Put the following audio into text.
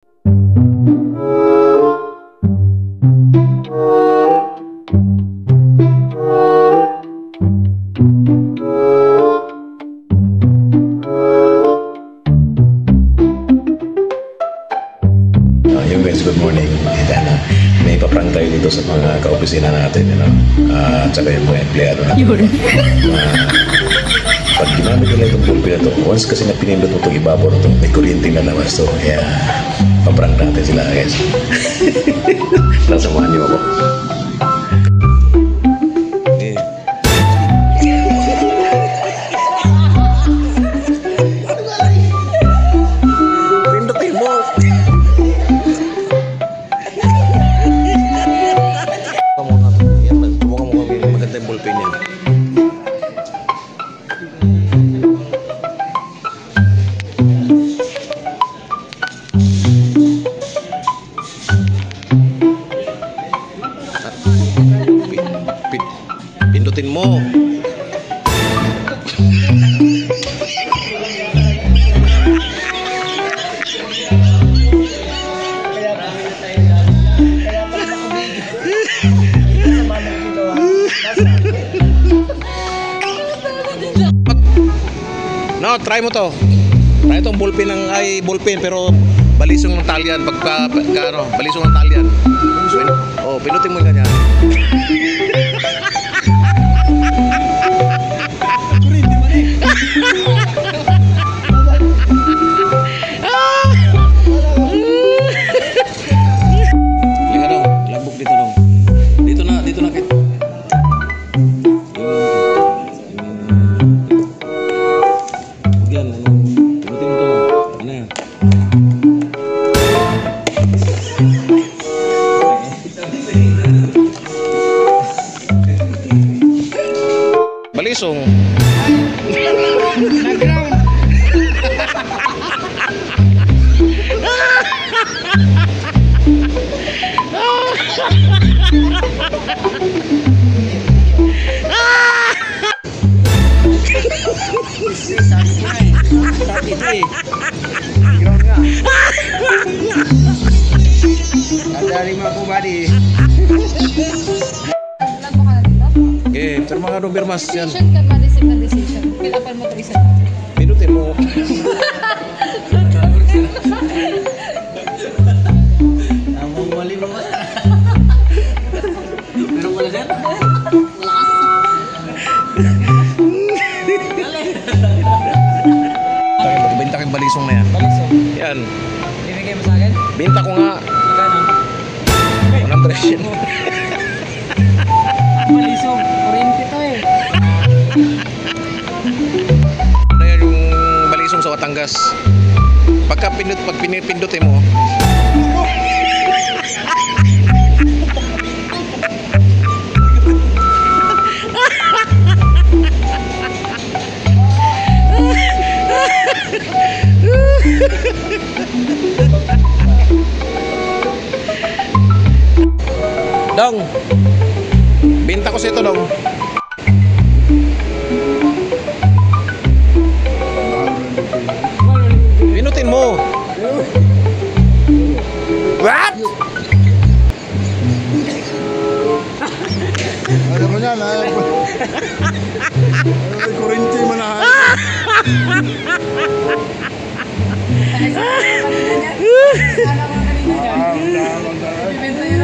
Good morning. May paprang tayo dito sa mga kaopisina natin, at saka yung mga empleyado natin. Pag ginamit nila itong pulpi na ito, once kasi na pinindot mo itong ibabaw na ito, may kuryente na labas ito. Kaya paprang natin sila, guys. Nasamahan niyo ako. Pindutin mo! Ballpen yan. Pindutin mo. No, try mo to. Try itong ballpen ballpen pero balisong ng talyan balisong ng talyan. Oh, pinutin mo yung ganyan. Liga dong, labog dito dong. Dito na kit. Balisong. Nag-ground. Ground nga. Ada 5 body. Pero mga Robert Mas yan. Decision ka ma-receive na decision. Kailangan mo ito isa. Pinutin mo. Ang mali mo ba? Meron pala sir? Binta ko yung balisong na yan. Balisong? Yan. Ibigay mo sa akin? Binta ko nga. Magkano? 100 yan. Balisong? Kuryente to eh. Ano yan yung balisong sa Batangas? Pag pinipindutin mo, Dong, binta ko sa ito, Dong. Pinutin mo. What? Ano mo yan, ha? Kurinti mo na, ha? Sana ko kanina dyan.